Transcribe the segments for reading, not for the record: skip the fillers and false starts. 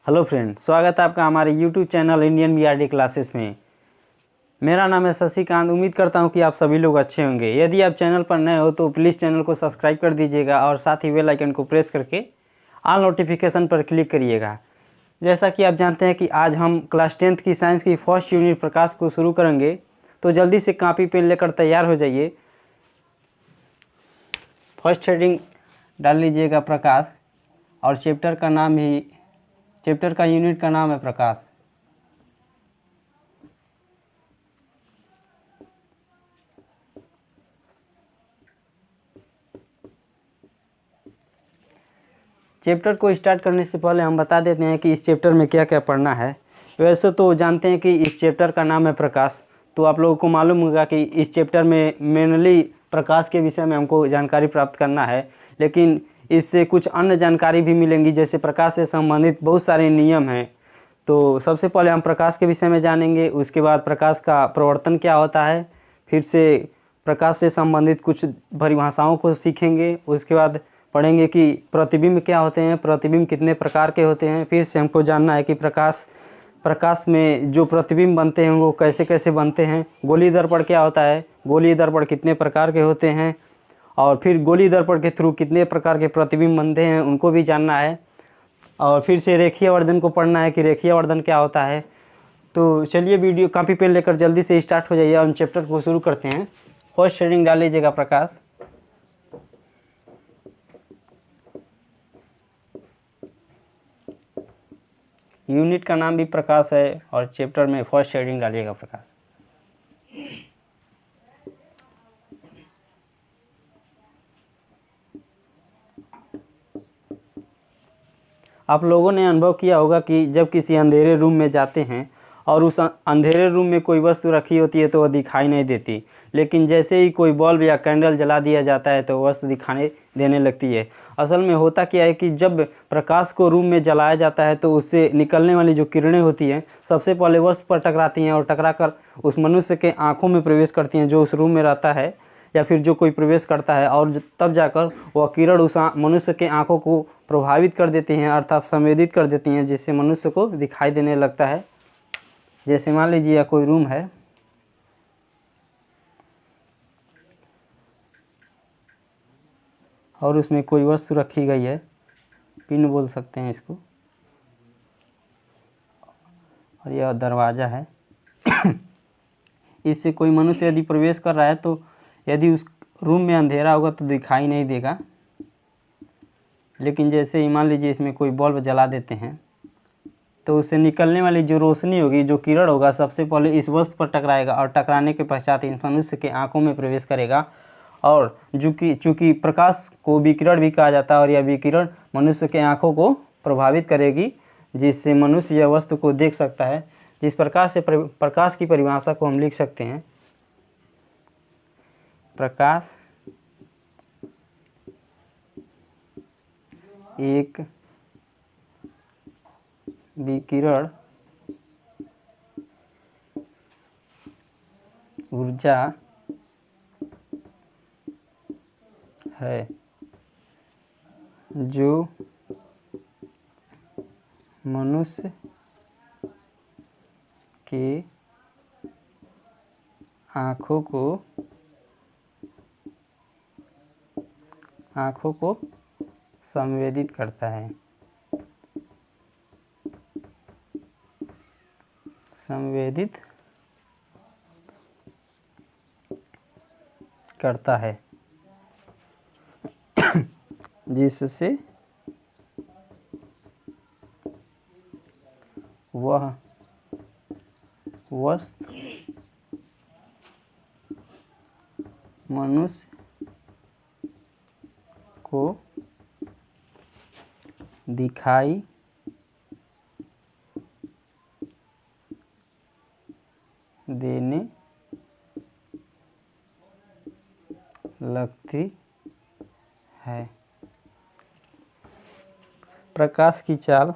Hello friend, स्वागत है आपका हमारे YouTube channel Indian BRD classes में। मेरा नाम है शशिकांत। उम्मीद करता हूं कि आप सभी लोग अच्छे होंगे। यदि आप चैनल पर नए हो तो प्लीज़ चैनल को सब्सक्राइब कर दीजिएगा और साथ ही बेल आइकन को प्रेस करके ऑल नोटिफिकेशन पर क्लिक करिएगा। जैसा कि आप जानते हैं कि आज हम क्लास 10th की साइंस की फर्स्ट यूनिट प्रकाश को शुरू करेंगे, तो जल्दी से कॉपी पेन लेकर तैयार हो जाइए। फर्स्ट हेडिंग डाल लीजिएगा प्रकाश, और चैप्टर का यूनिट का नाम है प्रकाश। चैप्टर को स्टार्ट करने से पहले हम बता देते हैं कि इस चैप्टर में क्या क्या पढ़ना है। वैसे तो जानते हैं कि इस चैप्टर का नाम है प्रकाश, तो आप लोगों को मालूम होगा कि इस चैप्टर में मेनली प्रकाश के विषय में हमको जानकारी प्राप्त करना है, लेकिन इससे कुछ अन्य जानकारी भी मिलेंगी। जैसे प्रकाश से संबंधित बहुत सारे नियम हैं। तो सबसे पहले हम प्रकाश के विषय में जानेंगे, उसके बाद प्रकाश का प्रवर्तन क्या होता है, फिर से प्रकाश से संबंधित कुछ परिभाषाओं को सीखेंगे। उसके बाद पढ़ेंगे कि प्रतिबिंब क्या होते हैं, प्रतिबिंब कितने प्रकार के होते हैं। फिर से हमको जानना है कि प्रकाश में जो प्रतिबिंब बनते हैं वो कैसे कैसे बनते हैं। गोलीय दर्पण क्या होता है, गोलीय दर्पण कितने प्रकार के होते हैं, और फिर गोलीय दर्पण के थ्रू कितने प्रकार के प्रतिबिंब बनते हैं उनको भी जानना है। और फिर से रेखीय वर्धन को पढ़ना है कि रेखीय वर्धन क्या होता है। तो चलिए वीडियो कॉपी पेन लेकर जल्दी से स्टार्ट हो जाइए और हम चैप्टर को शुरू करते हैं। फर्स्ट हेडिंग डाल लीजिएगा प्रकाश। यूनिट का नाम भी प्रकाश है और चैप्टर में फर्स्ट हेडिंग डालिएगा प्रकाश। आप लोगों ने अनुभव किया होगा कि जब किसी अंधेरे रूम में जाते हैं और उस अंधेरे रूम में कोई वस्तु रखी होती है तो वह दिखाई नहीं देती, लेकिन जैसे ही कोई बल्ब या कैंडल जला दिया जाता है तो वस्तु दिखाई देने लगती है। असल में होता क्या है कि जब प्रकाश को रूम में जलाया जाता है तो उससे निकलने वाली जो किरणें होती हैं सबसे पहले वस्तु पर टकराती हैं और टकराकर उस मनुष्य के आँखों में प्रवेश करती हैं जो उस रूम में रहता है, या फिर जो कोई प्रवेश करता है, और तब जाकर वह किरण उस मनुष्य के आँखों को प्रभावित कर देती हैं, अर्थात संवेदित कर देती हैं, जिससे मनुष्य को दिखाई देने लगता है। जैसे मान लीजिए यह कोई रूम है और उसमें कोई वस्तु रखी गई है, पिन बोल सकते हैं इसको, और यह दरवाज़ा है। इससे कोई मनुष्य यदि प्रवेश कर रहा है तो यदि उस रूम में अंधेरा होगा तो दिखाई नहीं देगा, लेकिन जैसे ही मान लीजिए इसमें कोई बल्ब जला देते हैं तो उससे निकलने वाली जो रोशनी होगी, जो किरण होगा, सबसे पहले इस वस्तु पर टकराएगा और टकराने के पश्चात इन मनुष्य के आंखों में प्रवेश करेगा। और चूँकि प्रकाश को विकिरण भी कहा जाता है, और यह विकिरण मनुष्य के आंखों को प्रभावित करेगी, जिससे मनुष्य यह वस्तु को देख सकता है। जिस प्रकार से प्रकाश की परिभाषा को हम लिख सकते हैं, प्रकाश एक विकिरण ऊर्जा है जो मनुष्य के आँखों को संवेदित करता है, संवेदित करता है, जिससे वह वस्तु मनुष्य को दिखाई देने लगती है। प्रकाश की चाल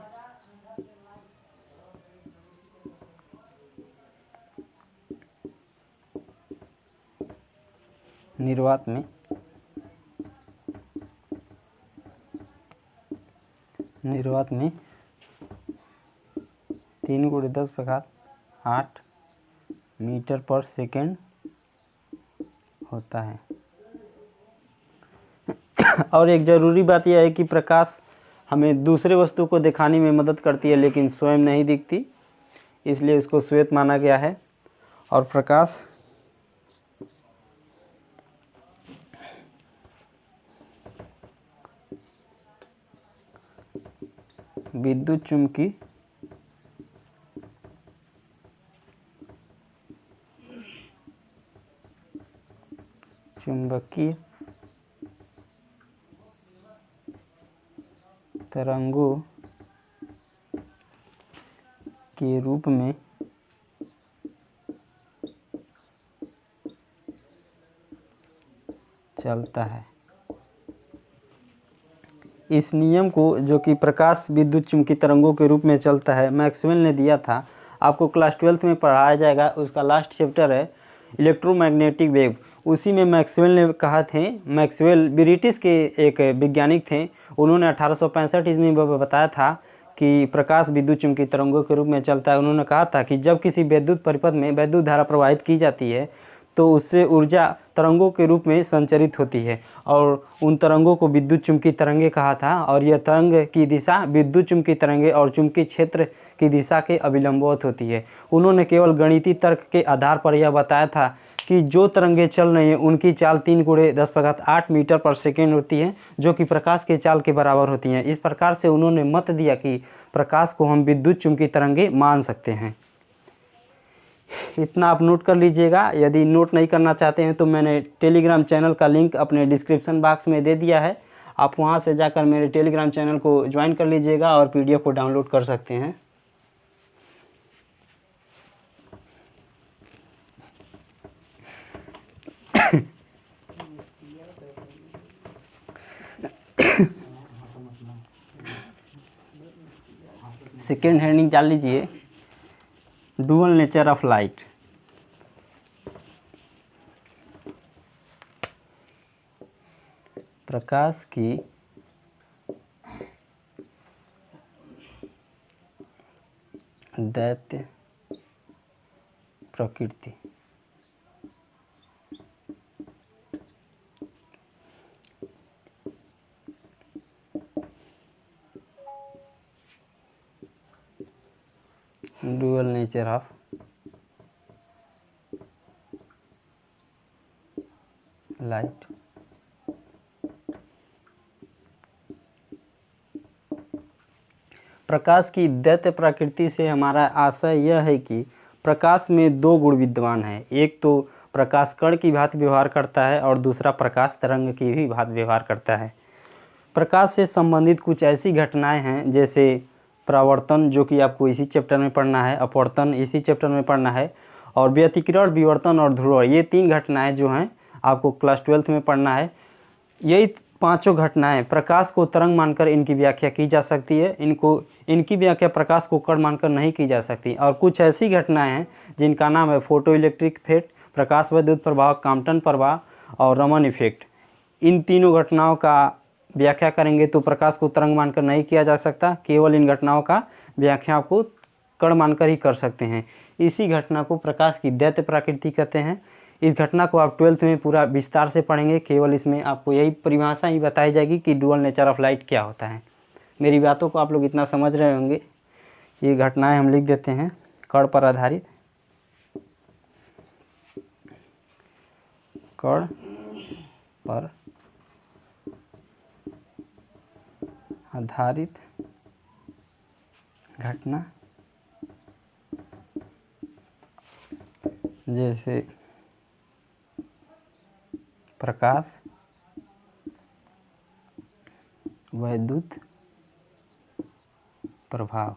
निर्वात में निर्वात में 3 × 10⁸ मीटर पर सेकेंड होता है। और एक ज़रूरी बात यह है कि प्रकाश हमें दूसरे वस्तु को दिखाने में मदद करती है लेकिन स्वयं नहीं दिखती, इसलिए इसको श्वेत माना गया है। और प्रकाश विद्युत चुंबकीय तरंगों के रूप में चलता है। इस नियम को, जो कि प्रकाश विद्युत चुम्बकीय तरंगों के रूप में चलता है, मैक्सवेल ने दिया था। आपको क्लास 12th में पढ़ाया जाएगा, उसका लास्ट चैप्टर है इलेक्ट्रोमैग्नेटिक वेव। उसी में मैक्सवेल ने कहा थे, मैक्सवेल ब्रिटिश के एक वैज्ञानिक थे, उन्होंने 1865 ईस्वी में बताया था कि प्रकाश विद्युत चुम्बकीय तरंगों के रूप में चलता है। उन्होंने कहा था कि जब किसी विद्युत परिपथ में विद्युत धारा प्रवाहित की जाती है तो उससे ऊर्जा तरंगों के रूप में संचरित होती है और उन तरंगों को विद्युत चुम्बकीय तरंगे कहा था। और यह तरंग की दिशा विद्युत चुम्बकीय तरंगे और चुम्बकीय क्षेत्र की दिशा के अभिलंबवत होती है। उन्होंने केवल गणितीय तर्क के आधार पर यह बताया था कि जो तरंगे चल रही हैं उनकी चाल 3 × 10⁸ मीटर पर सेकेंड होती है, जो कि प्रकाश के चाल के बराबर होती हैं। इस प्रकार से उन्होंने मत दिया कि प्रकाश को हम विद्युत चुम्बकीय तरंगे मान सकते हैं। इतना आप नोट कर लीजिएगा। यदि नोट नहीं करना चाहते हैं तो मैंने टेलीग्राम चैनल का लिंक अपने डिस्क्रिप्शन बॉक्स में दे दिया है, आप वहां से जाकर मेरे टेलीग्राम चैनल को ज्वाइन कर लीजिएगा और PDF को डाउनलोड कर सकते हैं। सेकेंड हेडिंग डाल लीजिए, डुअल नेचर ऑफ लाइट। प्रकाश की दैत्य प्रकृति। Dual nature of light. प्रकाश की दैत्य प्रकृति से हमारा आशय यह है कि प्रकाश में 2 गुण विद्यमान हैं। एक तो प्रकाश कण की भांति व्यवहार करता है और दूसरा प्रकाश तरंग की भी भांति व्यवहार करता है। प्रकाश से संबंधित कुछ ऐसी घटनाएं हैं जैसे परावर्तन, जो कि आपको इसी चैप्टर में पढ़ना है, अपवर्तन इसी चैप्टर में पढ़ना है, और व्यतिकरण, विवर्तन और ध्रुवण, ये 3 घटनाएं जो हैं आपको क्लास 12th में पढ़ना है। यही 5 घटनाएं प्रकाश को तरंग मानकर इनकी व्याख्या की जा सकती है। इनकी व्याख्या प्रकाश को कण मानकर नहीं की जा सकती। और कुछ ऐसी घटनाएं हैं जिनका नाम है फोटो इलेक्ट्रिक इफेक्ट, प्रकाश विद्युत प्रभाव, कॉम्पटन प्रभाव और रमन इफेक्ट। इन तीनों घटनाओं का व्याख्या करेंगे तो प्रकाश को तरंग मानकर नहीं किया जा सकता, केवल इन घटनाओं का व्याख्या को कण मानकर ही कर सकते हैं। इसी घटना को प्रकाश की दैत्य प्रकृति कहते हैं। इस घटना को आप 12th में पूरा विस्तार से पढ़ेंगे। केवल इसमें आपको यही परिभाषा ही बताई जाएगी कि डुअल नेचर ऑफ लाइट क्या होता है। मेरी बातों को आप लोग इतना समझ रहे होंगे। ये घटनाएं हम लिख देते हैं। कण पर आधारित, कण पर आधारित घटना, जैसे प्रकाश, विद्युत प्रभाव,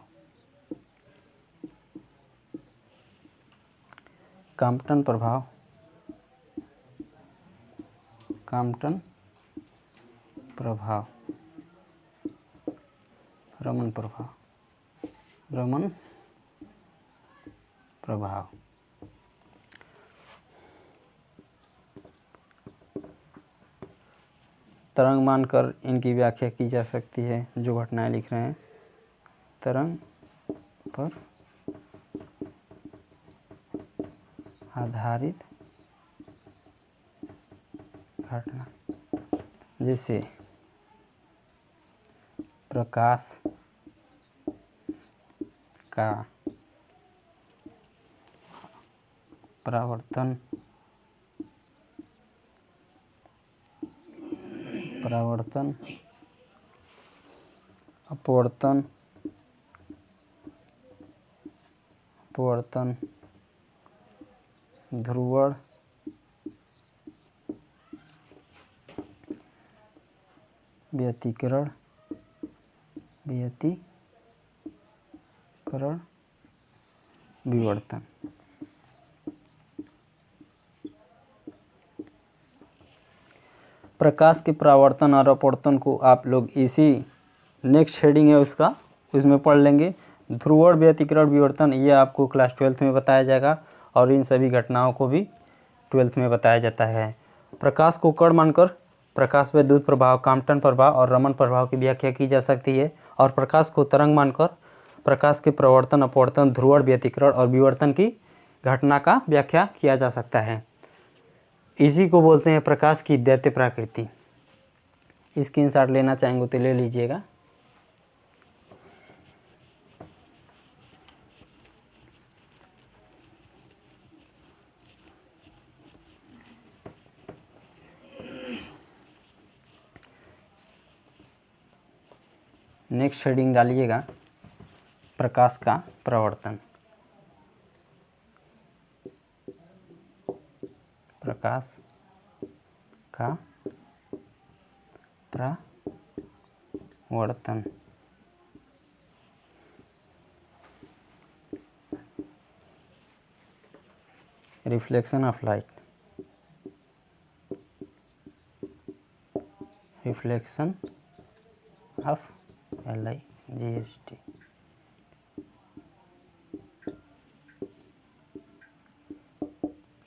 कॉम्पटन प्रभाव, कॉम्पटन प्रभाव, रमन प्रभाव, रमन प्रभाव। तरंग मानकर इनकी व्याख्या की जा सकती है। जो घटनाएं लिख रहे हैं, तरंग पर आधारित घटना, जैसे प्रकाश का परावर्तन, अपवर्तन, ध्रुवण, व्यतिकरण, विवर्तन। प्रकाश के परावर्तन और अपवर्तन को आप लोग इसी नेक्स्ट हेडिंग है उसका, उसमें पढ़ लेंगे। ध्रुवण, व्यतिकरण, विवर्तन, ये आपको क्लास 12th में बताया जाएगा और इन सभी घटनाओं को भी 12th में बताया जाता है। प्रकाश को कण मानकर प्रकाश विद्युत प्रभाव, कॉम्पटन प्रभाव और रमन प्रभाव की व्याख्या की जा सकती है, और प्रकाश को तरंग मानकर प्रकाश के प्रवर्तन, अपवर्तन, ध्रुवण, व्यतिकरण और विवर्तन की घटना का व्याख्या किया जा सकता है। इसी को बोलते हैं प्रकाश की दैत्य प्रकृति। स्क्रीनशॉट लेना चाहेंगे तो ले लीजिएगा। नेक्स्ट हेडिंग डालिएगा, प्रकाश का प्रवर्तन। प्रकाश का प्रवर्तन। Reflection of light, reflection of LIGHT।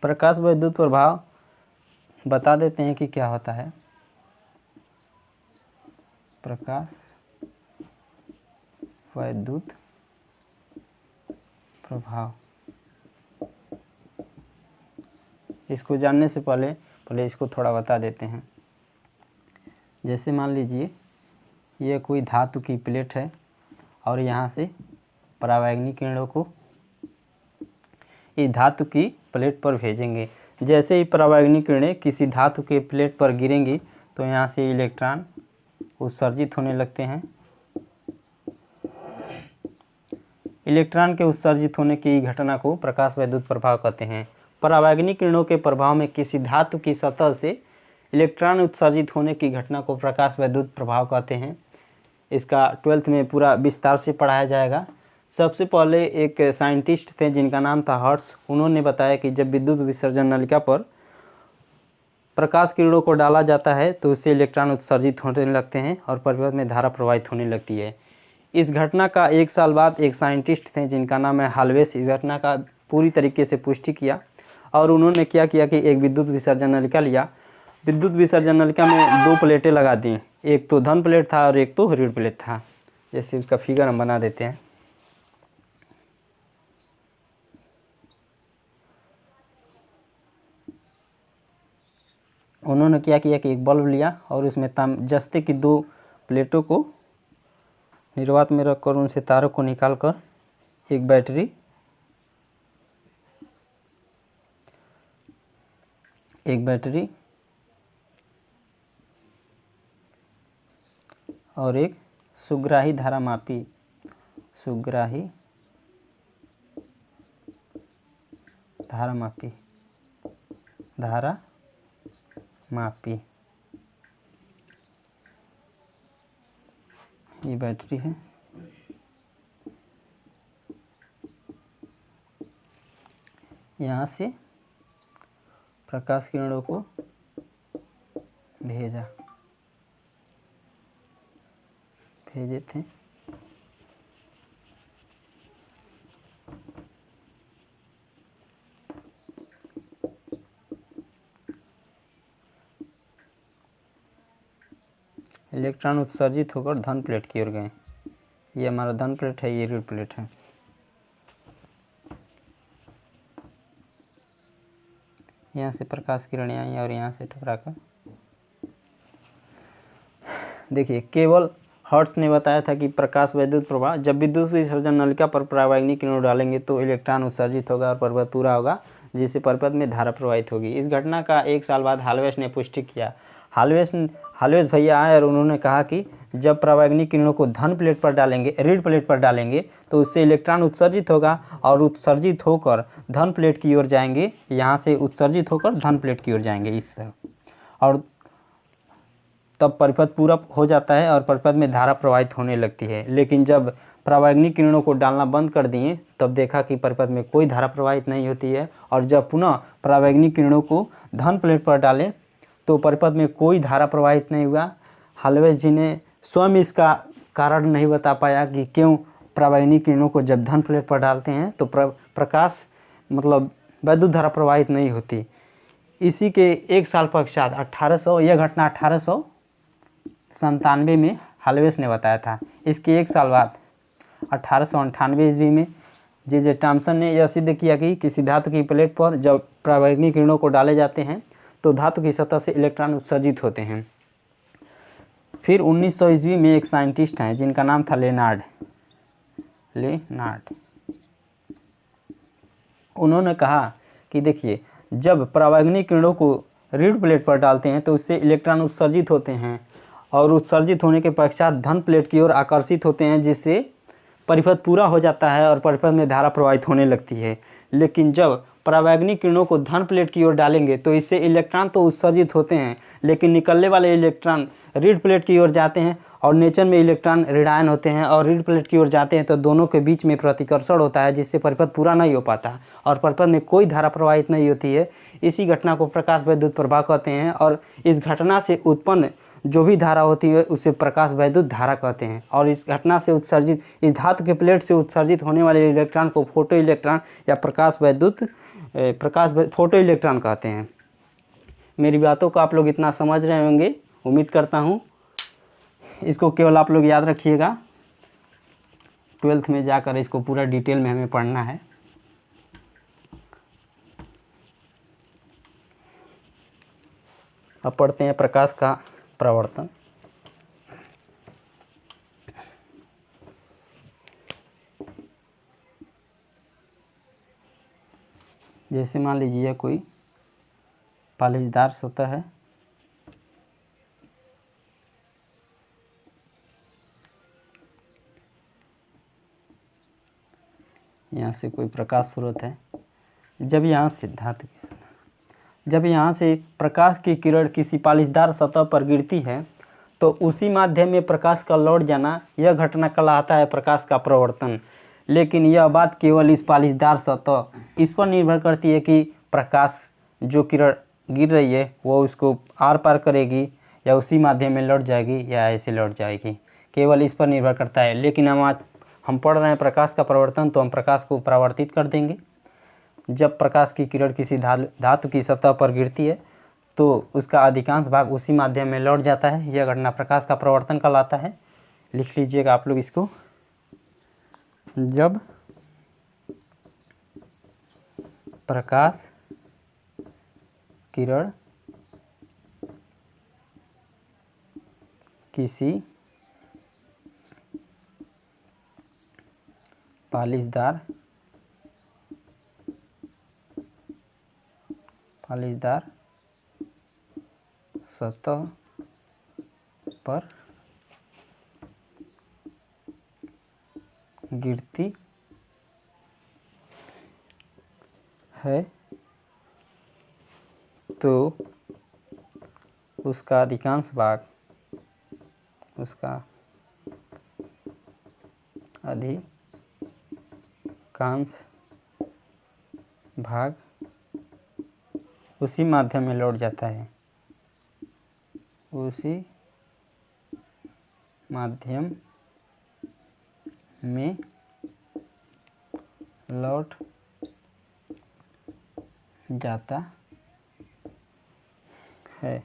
प्रकाश विद्युत प्रभाव बता देते हैं कि क्या होता है। प्रकाश विद्युत प्रभाव, इसको जानने से पहले इसको थोड़ा बता देते हैं। जैसे मान लीजिए ये कोई धातु की प्लेट है और यहाँ से परावैंगनी किरणों को इस धातु की प्लेट पर भेजेंगे। जैसे ही परावैंगनी किरणें किसी धातु के प्लेट पर गिरेंगी तो यहाँ से इलेक्ट्रॉन उत्सर्जित होने लगते हैं। इलेक्ट्रॉन के उत्सर्जित होने की घटना को प्रकाश विद्युत प्रभाव कहते हैं। परावैंगनी किरणों के प्रभाव में किसी धातु की सतह से इलेक्ट्रॉन उत्सर्जित होने की घटना को प्रकाश विद्युत प्रभाव कहते हैं। इसका 12th में पूरा विस्तार से पढ़ाया जाएगा। सबसे पहले एक साइंटिस्ट थे जिनका नाम था हर्ट्ज। उन्होंने बताया कि जब विद्युत विसर्जन नलिका पर प्रकाश किरणों को डाला जाता है तो उससे इलेक्ट्रॉन उत्सर्जित होने लगते हैं और परिपथ में धारा प्रवाहित होने लगती है। इस घटना का 1 साल बाद एक साइंटिस्ट थे जिनका नाम है हाल्वेस, इस घटना का पूरी तरीके से पुष्टि किया और उन्होंने क्या किया कि एक विद्युत विसर्जन नलिका लिया। विद्युत विसर्जन नलिका में 2 प्लेटें लगा दी, एक तो धन प्लेट था और एक तो ऋण प्लेट था। जैसे उसका फिगर हम बना देते हैं। उन्होंने क्या किया कि एक बल्ब लिया और उसमें जस्ते की 2 प्लेटों को निर्वात में रखकर उनसे तारों को निकालकर एक बैटरी और एक सुग्राही धारा मापी ये बैटरी है। यहाँ से प्रकाश किरणों को भेजे थे। इलेक्ट्रॉन उत्सर्जित होकर धन प्लेट की ओर गए। ये हमारा धन प्लेट है, ये ऋण प्लेट है। यहाँ से प्रकाश किरण आई और यहाँ से टकराकर, देखिए केवल हर्ट्ज ने बताया था कि प्रकाश वैद्युत प्रवाह, जब विद्युत विसर्जन नलिका पर परावैंगनी किरणों डालेंगे तो इलेक्ट्रॉन उत्सर्जित होगा और परिपथ पूरा होगा, जिससे परिपथ में धारा प्रवाहित होगी। इस घटना का 1 साल बाद हाल्वेस ने पुष्टि किया। हाल्वेस भैया आए और उन्होंने कहा कि जब परावैंगनी किरणों को धन प्लेट पर डालेंगे, ऋण प्लेट पर डालेंगे तो उससे इलेक्ट्रॉन उत्सर्जित होगा और उत्सर्जित होकर धन प्लेट की ओर जाएंगे। यहाँ से उत्सर्जित होकर धन प्लेट की ओर जाएंगे इस तरह, और तब परिपथ पूरा हो जाता है और परिपथ में धारा प्रवाहित होने लगती है। लेकिन जब परावैंगनी किरणों को डालना बंद कर दिए तब देखा कि परिपथ में कोई धारा प्रवाहित नहीं होती है, और जब पुनः परावैंगनी किरणों को धन प्लेट पर डालें तो परिपथ में कोई धारा प्रवाहित नहीं हुआ। हाल्वेस जी ने स्वयं इसका कारण नहीं बता पाया कि क्यों परावैंगनी किरणों को जब धन प्लेट पर डालते हैं तो प्रकाश मतलब वैद्युत धारा प्रवाहित नहीं होती। इसी के 1 साल पश्चात 1800, यह घटना 1897 में हाल्वेस ने बताया था। इसके 1 साल बाद 1898 ईस्वी में जे थॉम्सन ने यह सिद्ध किया कि किसी धातु की प्लेट पर जब परावैंगनी किरणों को डाले जाते हैं तो धातु की सतह से इलेक्ट्रॉन उत्सर्जित होते हैं। फिर 1900 ईस्वी में एक साइंटिस्ट हैं जिनका नाम था लेनार्ड। उन्होंने कहा कि देखिए, जब परावैंगनी किरणों को ऋण प्लेट पर डालते हैं तो उससे इलेक्ट्रॉन उत्सर्जित होते हैं और उत्सर्जित होने के पश्चात धन प्लेट की ओर आकर्षित होते हैं, जिससे परिपथ पूरा हो जाता है और परिपथ में धारा प्रवाहित होने लगती है। लेकिन जब परावैंगनी किरणों को धन प्लेट की ओर डालेंगे तो इससे इलेक्ट्रॉन तो उत्सर्जित होते हैं, लेकिन निकलने वाले इलेक्ट्रॉन ऋण प्लेट की ओर जाते हैं और नेचर में इलेक्ट्रॉन ऋणायन होते हैं और ऋण प्लेट की ओर जाते हैं, तो दोनों के बीच में प्रतिकर्षण होता है, जिससे परिपथ पूरा नहीं हो पाता और परिपथ में कोई धारा प्रवाहित नहीं होती है। इसी घटना को प्रकाश वैद्युत प्रवाह कहते हैं, और इस घटना से उत्पन्न जो भी धारा होती है उसे प्रकाश वैद्युत धारा कहते हैं। और इस घटना से उत्सर्जित, इस धातु के प्लेट से उत्सर्जित होने वाले इलेक्ट्रॉन को फोटो इलेक्ट्रॉन या फोटो इलेक्ट्रॉन कहते हैं। मेरी बातों को आप लोग इतना समझ रहे होंगे, उम्मीद करता हूँ। इसको केवल आप लोग याद रखिएगा, 12th में जाकर इसको पूरा डिटेल में हमें पढ़ना है। अब पढ़ते हैं प्रकाश का प्रवर्तन। जैसे मान लीजिए यह कोई पालिशदार सतह है, यहाँ से कोई प्रकाश स्रोत है। जब यहाँ से धातु की सतह, जब यहाँ से प्रकाश की किरण किसी पालिशदार सतह पर गिरती है तो उसी माध्यम में प्रकाश का लौट जाना, यह घटना कहलाता है प्रकाश का प्रवर्तन। लेकिन यह बात केवल इस पालिशदार सतह इस पर निर्भर करती है कि प्रकाश जो किरण गिर रही है वो उसको आर पार करेगी या उसी माध्यम में लौट जाएगी या ऐसे लौट जाएगी, केवल इस पर निर्भर करता है। लेकिन हम पढ़ रहे हैं प्रकाश का प्रवर्तन, तो हम प्रकाश को परावर्तित कर देंगे। जब प्रकाश की किरण किसी धातु की सतह पर गिरती है तो उसका अधिकांश भाग उसी माध्यम में लौट जाता है। यह घटना प्रकाश का प्रवर्तन कहलाता है। लिख लीजिएगा आप लोग इसको। जब प्रकाश किरण किसी पालिशदार सतह पर गिरती है तो उसका अधिकांश भाग उसी माध्यम में लौट जाता है, उसी माध्यम में लौट जाता है।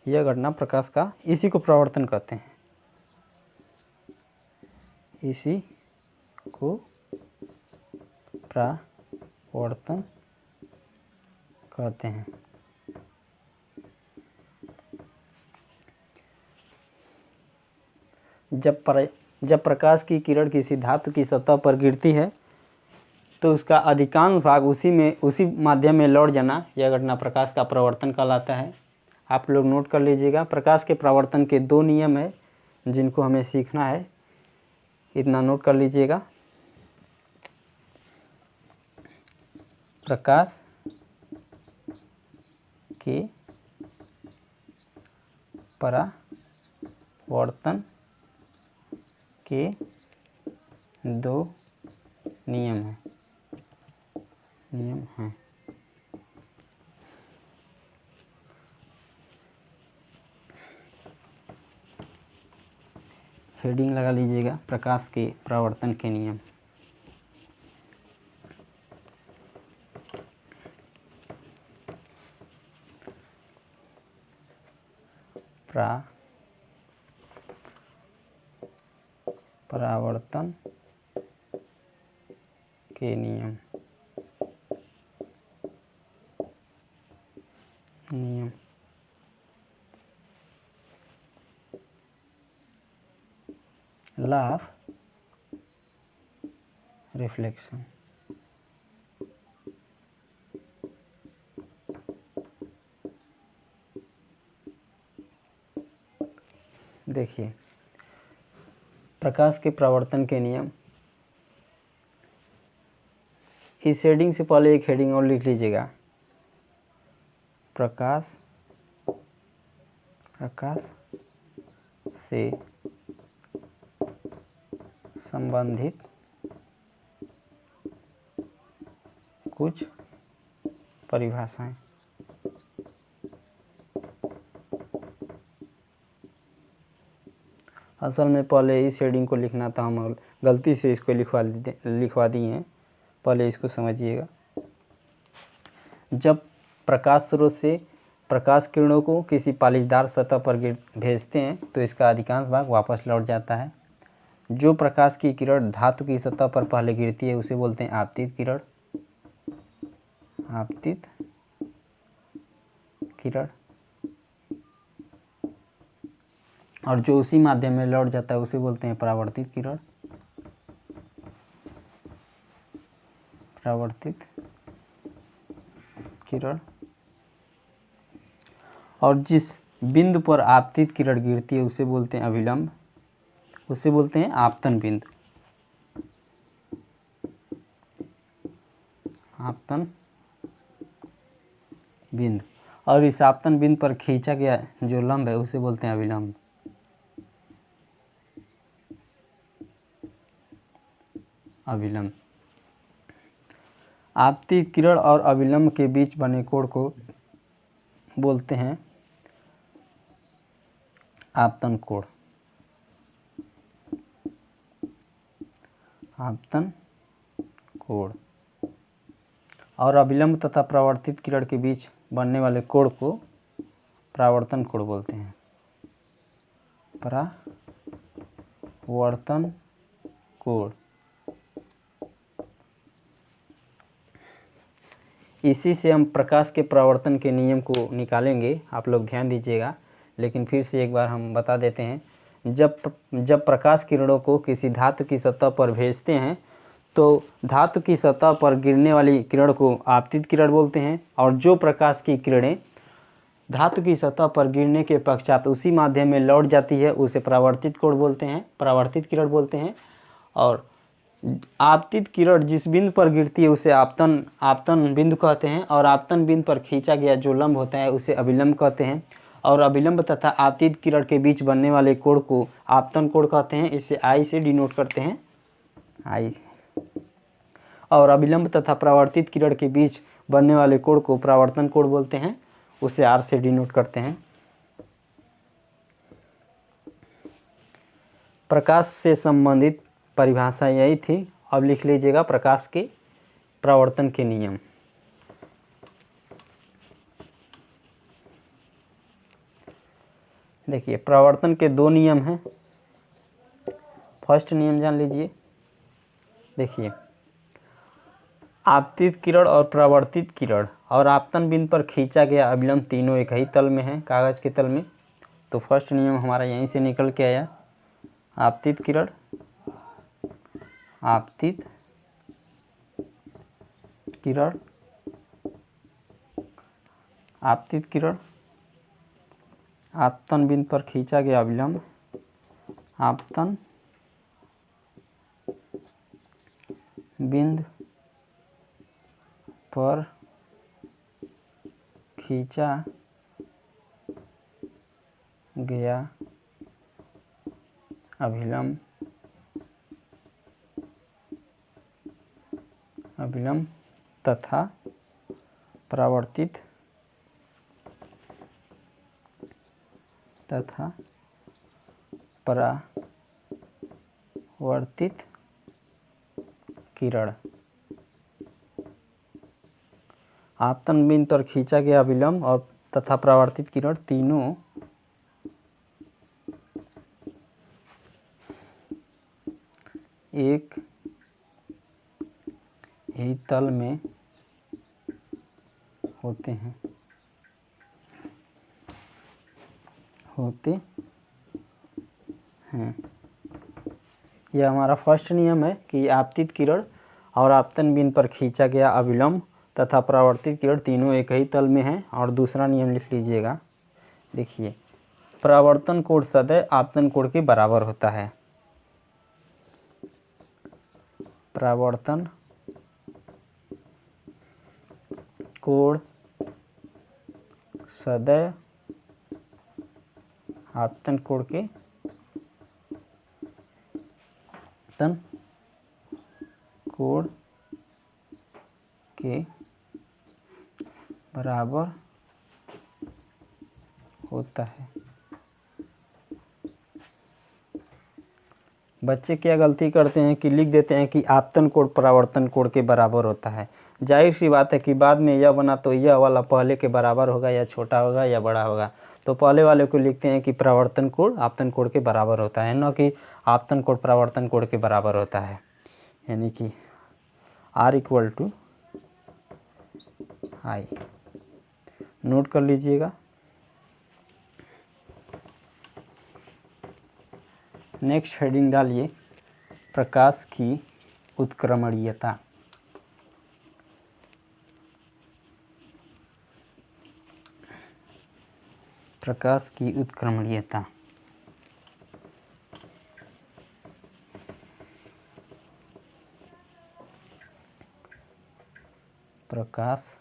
यह घटना प्रकाश का, इसी को परावर्तन कहते हैं, इसी को परावर्तन कहते हैं। जब प्रकाश की किरण किसी धातु की सतह पर गिरती है तो उसका अधिकांश भाग उसी माध्यम में लौट जाना, यह घटना प्रकाश का परावर्तन कहलाता है। आप लोग नोट कर लीजिएगा, प्रकाश के परावर्तन के 2 नियम है जिनको हमें सीखना है, इतना नोट कर लीजिएगा। प्रकाश के परावर्तन के 2 नियम हैं। हेडिंग लगा लीजिएगा, प्रकाश के परावर्तन के नियम। परावर्तन के नियम। Law of reflection. देखिए, प्रकाश के परावर्तन के नियम, इस हेडिंग से पहले एक हेडिंग और लिख लीजिएगा, प्रकाश से संबंधित कुछ परिभाषाएं। असल में पहले इस हेडिंग को लिखना था, हम गलती से इसको लिखवा दिए हैं, पहले इसको समझिएगा। जब प्रकाश स्रोत से प्रकाश किरणों को किसी पालिशदार सतह पर भेजते हैं तो इसका अधिकांश भाग वापस लौट जाता है। जो प्रकाश की किरण धातु की सतह पर पहले गिरती है उसे बोलते हैं आपतित किरण। आपतित किरण। और जो उसी माध्यम में लौट जाता है उसे बोलते हैं परावर्तित किरण। परावर्तित किरण। और जिस बिंदु पर आपतित किरण गिरती है उसे बोलते हैं अभिलंब, उसे बोलते हैं आपतन बिंदु। आपतन बिंदु। और इस आपतन बिंदु पर खींचा गया जो लंब है उसे बोलते हैं अभिलंब। अभिलंब। आपतित किरण और अभिलंब के बीच बने कोण को बोलते हैं आपतन कोण। आपतन कोण। और अभिलंब तथा परावर्तित किरण के बीच बनने वाले कोण को परावर्तन कोण बोलते हैं। परावर्तन कोण। इसी से हम प्रकाश के परावर्तन के नियम को निकालेंगे, आप लोग ध्यान दीजिएगा। लेकिन फिर से एक बार हम बता देते हैं, जब प्रकाश किरणों को किसी धातु की सतह पर भेजते हैं तो धातु की सतह पर गिरने वाली किरण को आपतित किरण बोलते हैं। और जो प्रकाश की किरणें धातु की सतह पर गिरने के पश्चात उसी माध्यम में लौट जाती है उसे परावर्तित कोण बोलते हैं, परावर्तित किरण बोलते हैं। और आपतित किरण जिस बिंदु पर गिरती है उसे आपतन बिंदु कहते हैं। और आपतन बिंदु पर खींचा गया जो लंब होता है उसे अभिलंब कहते हैं। और अभिलंब तथा आपतित किरण के बीच बनने वाले कोण को आपतन कोण कहते हैं। इसे आई से डिनोट करते हैं, आई। और अभिलंब तथा परावर्तित किरण के बीच बनने वाले कोण को परावर्तन कोण बोलते हैं, उसे आर से डिनोट करते हैं। प्रकाश से संबंधित परिभाषा यही थी। अब लिख लीजिएगा प्रकाश के परावर्तन के नियम। देखिए परावर्तन के दो नियम हैं। फर्स्ट नियम जान लीजिए। देखिए आपतित किरण और परावर्तित किरण और आपतन बिंदु पर खींचा गया अभिलंब तीनों एक ही तल में है, कागज के तल में। तो फर्स्ट नियम हमारा यहीं से निकल के आया। आपतित किरण, आपतित किरण, आपतित किरण, आपतन बिंदु पर खींचा गया अभिलंब, आपतन बिंदु पर खींचा गया अभिलंब, अभिलंब तथा परावर्तित किरण। आपतन बिंदु पर खींचा गया अभिलंब और तथा परावर्तित किरण तीनों एक ही तल में होते हैं, यह हमारा फर्स्ट नियम है कि आपतित किरण और आपतन बिंदु पर खींचा गया अभिलंब तथा परावर्तित किरण तीनों एक ही तल में हैं। और दूसरा नियम लिख लीजिएगा। देखिए परावर्तन कोण सदैव आपतन कोण के बराबर होता है। परावर्तन कोण सदैव आपतन कोण के बराबर होता है। बच्चे क्या गलती करते हैं कि लिख देते हैं कि आपतन कोण परावर्तन कोण के बराबर होता है। जाहिर सी बात है कि बाद में यह बना तो यह वाला पहले के बराबर होगा या छोटा होगा या बड़ा होगा। तो पहले वाले को लिखते हैं कि परावर्तन कोण आपतन कोण के बराबर होता है, न कि आपतन कोण परावर्तन कोण के बराबर होता है। यानी कि R = I। नोट कर लीजिएगा। नेक्स्ट हेडिंग डालिए प्रकाश की उत्क्रमणीयता। प्रकाश की उत्क्रमणीयता। प्रकाश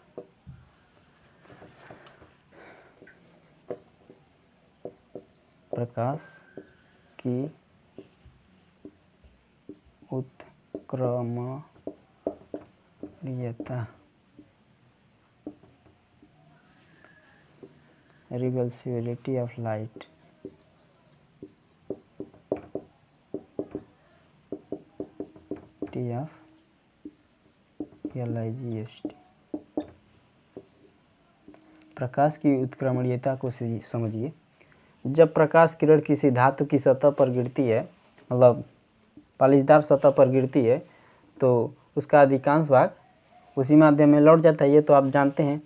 की उत्क्रमणीयता, रिवल्सिबिलिटी ऑफ लाइट, LIGST। प्रकाश की उत्क्रमणीयता को समझिए। जब प्रकाश किरण किसी धातु की सतह पर गिरती है, मतलब पालिशदार सतह पर गिरती है, तो उसका अधिकांश भाग उसी माध्यम में लौट जाता है। ये तो आप जानते हैं।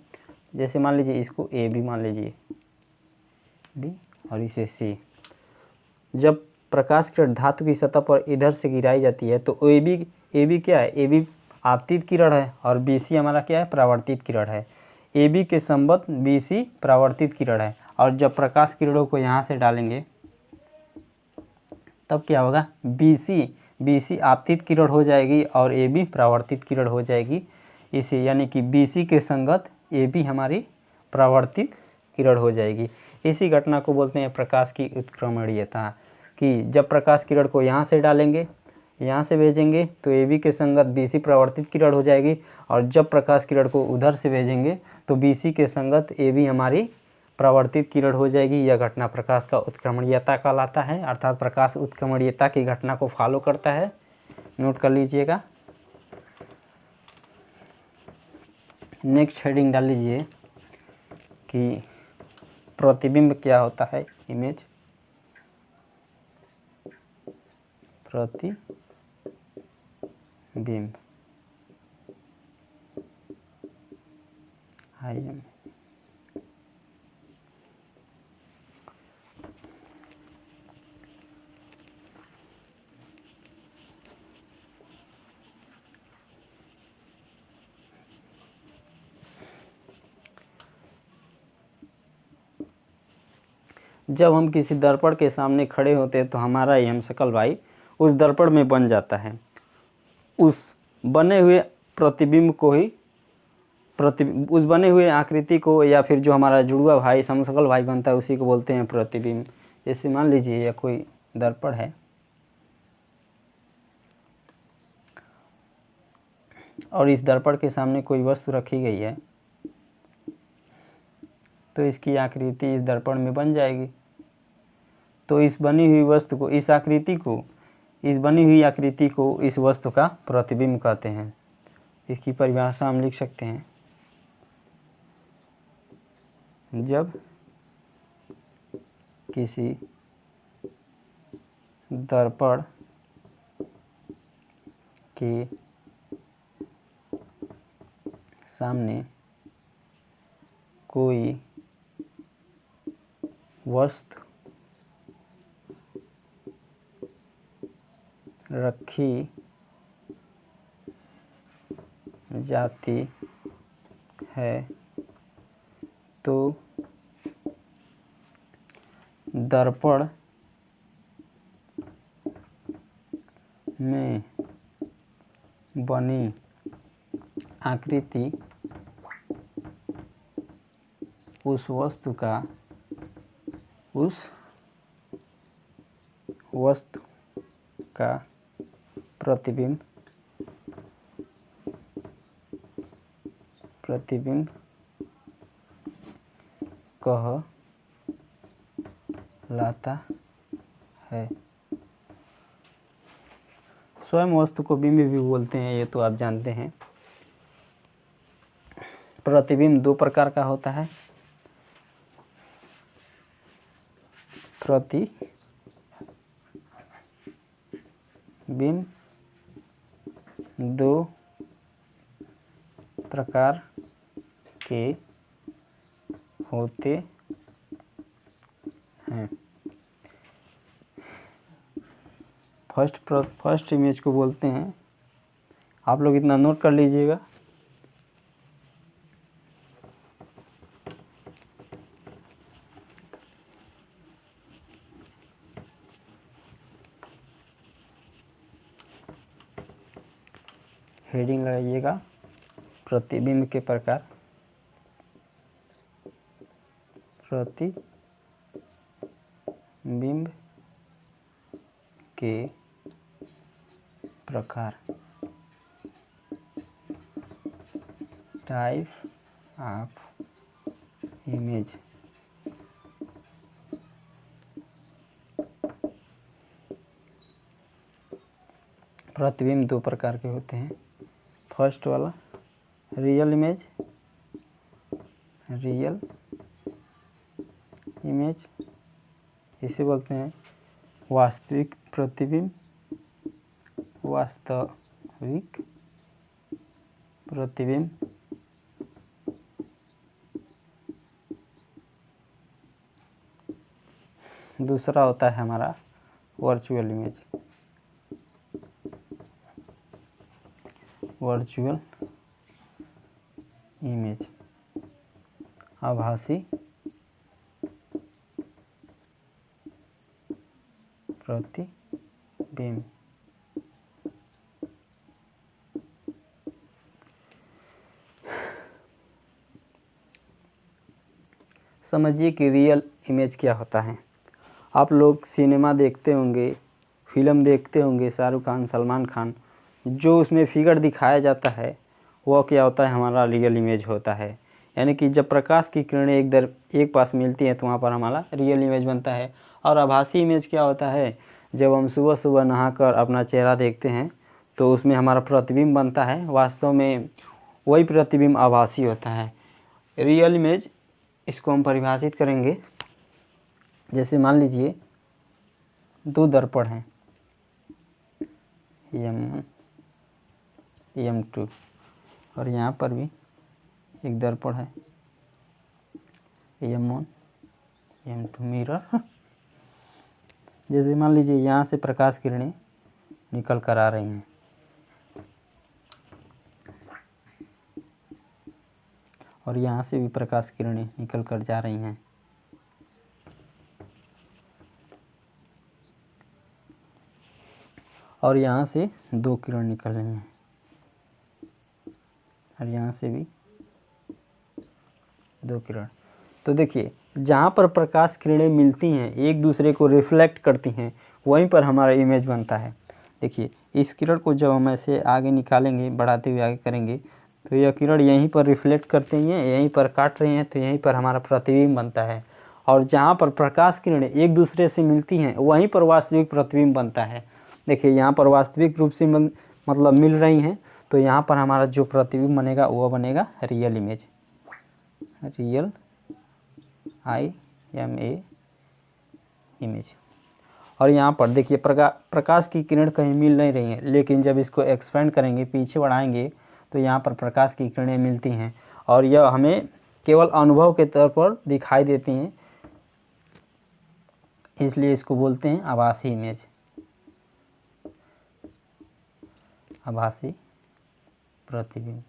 जैसे मान लीजिए इसको A भी मान लीजिए B और इसे C। जब प्रकाश किरण धातु की सतह पर इधर से गिराई जाती है तो AB क्या है? AB आपतित किरण है और BC हमारा क्या है? परावर्तित किरण है। AB के संबद्ध BC परावर्तित किरण है। और जब प्रकाश किरणों को यहाँ से डालेंगे तब क्या होगा? BC आपतित किरण हो जाएगी और AB परावर्तित किरण हो जाएगी। इसे यानी कि BC के संगत AB हमारी परावर्तित किरण हो जाएगी। इसी घटना को बोलते हैं प्रकाश की उत्क्रमणीयता। कि जब प्रकाश किरण को यहाँ से डालेंगे, यहाँ से भेजेंगे तो AB के संगत BC परावर्तित किरण हो जाएगी। और जब प्रकाश किरण को उधर से भेजेंगे तो BC के संगत AB हमारी परावर्तित किरण हो जाएगी। यह घटना प्रकाश का उत्क्रमणीयता कहलाता है। अर्थात प्रकाश उत्क्रमणीयता की घटना को फॉलो करता है। नोट कर लीजिएगा। नेक्स्ट हेडिंग डाल लीजिए कि प्रतिबिंब क्या होता है, इमेज। प्रतिबिंब IM। जब हम किसी दर्पण के सामने खड़े होते हैं तो हमारा यम शकल भाई उस दर्पण में बन जाता है। उस बने हुए प्रतिबिंब को ही उस बने हुए आकृति को या फिर जो हमारा जुड़वा भाई समशकल भाई बनता है उसी को बोलते हैं प्रतिबिंब। जैसे मान लीजिए यह कोई दर्पण है और इस दर्पण के सामने कोई वस्तु रखी गई है तो इसकी आकृति इस दर्पण में बन जाएगी। तो इस बनी हुई वस्तु को इस बनी हुई आकृति को इस वस्तु का प्रतिबिंब कहते हैं। इसकी परिभाषा हम लिख सकते हैं, जब किसी दर्पण के सामने कोई वस्तु रखी जाती है तो दर्पण में बनी आकृति उस वस्तु का प्रतिबिंब कहलाता है। स्वयं वस्तु को बिंब भी बोलते हैं, ये तो आप जानते हैं। प्रतिबिंब दो प्रकार का होता है। प्रतिबिंब दो प्रकार के होते हैं। फर्स्ट इमेज को बोलते हैं, आप लोग इतना नोट कर लीजिएगा। हेडिंग लगाइएगा, प्रतिबिंब के प्रकार। प्रतिबिंब के प्रकार, टाइप ऑफ इमेज। प्रतिबिंब दो प्रकार के होते हैं। फर्स्ट वाला रियल इमेज, इसे बोलते हैं वास्तविक प्रतिबिंब। दूसरा होता है हमारा वर्चुअल इमेज, आभासी प्रतिबिंब। समझिए कि रियल इमेज क्या होता है। आप लोग सिनेमा देखते होंगे, फिल्म देखते होंगे, शाहरुख खान, सलमान खान, जो उसमें फिगर दिखाया जाता है वह क्या होता है, हमारा रियल इमेज होता है। यानी कि जब प्रकाश की किरणें एक पास मिलती हैं तो वहाँ पर हमारा रियल इमेज बनता है। और आभासी इमेज क्या होता है, जब हम सुबह सुबह नहाकर अपना चेहरा देखते हैं तो उसमें हमारा प्रतिबिंब बनता है। वास्तव में वही प्रतिबिंब आभासी होता है। रियल इमेज इसको हम परिभाषित करेंगे, जैसे मान लीजिए दो दर्पण हैं, M1 M2 और यहाँ पर भी एक दर्पण है M1 M2 मिरर। जैसे मान लीजिए यहाँ से प्रकाश किरणें निकल कर आ रही हैं और यहाँ से भी प्रकाश किरणें निकल कर जा रही हैं। और यहाँ से 2 किरण निकल रही हैं और यहाँ से भी 2 किरण। तो देखिए जहाँ पर प्रकाश किरणें मिलती हैं, एक दूसरे को रिफ्लेक्ट करती हैं, वहीं पर हमारा इमेज बनता है। देखिए इस किरण को जब हम ऐसे आगे निकालेंगे, बढ़ाते हुए आगे करेंगे, तो यह किरण यहीं पर रिफ्लेक्ट करते हैं, यहीं पर काट रही हैं, तो यहीं पर हमारा प्रतिबिंब बनता है। और जहाँ पर प्रकाश किरणें एक दूसरे से मिलती हैं, वहीं पर वास्तविक प्रतिबिंब बनता है। देखिए यहाँ पर वास्तविक रूप से मतलब मिल रही हैं, तो यहाँ पर हमारा जो प्रतिबिंब बनेगा वह बनेगा real image, real IMA image. और यहाँ पर देखिए प्रकाश की किरण कहीं मिल नहीं रही हैं, लेकिन जब इसको एक्सपेंड करेंगे, पीछे बढ़ाएंगे, तो यहाँ पर प्रकाश की किरणें मिलती हैं और यह हमें केवल अनुभव के तौर पर दिखाई देती हैं, इसलिए इसको बोलते हैं आभासी इमेज, आभासी प्रतिबिंब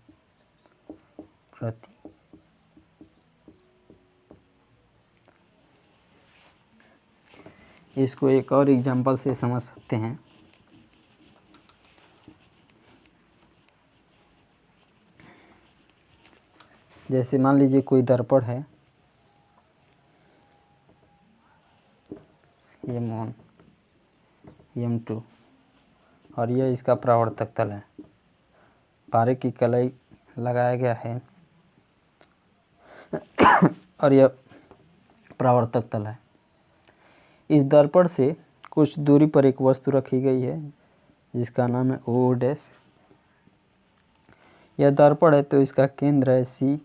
इसको एक और एग्जांपल से समझ सकते हैं। जैसे मान लीजिए कोई दर्पण है M1 M2 और यह इसका परावर्तक तल है, पारे की कलाई लगाया गया है और यह परावर्तक तल है। इस दर्पण से कुछ दूरी पर एक वस्तु रखी गई है जिसका नाम है O'। यह दर्पण है तो इसका केंद्र है C,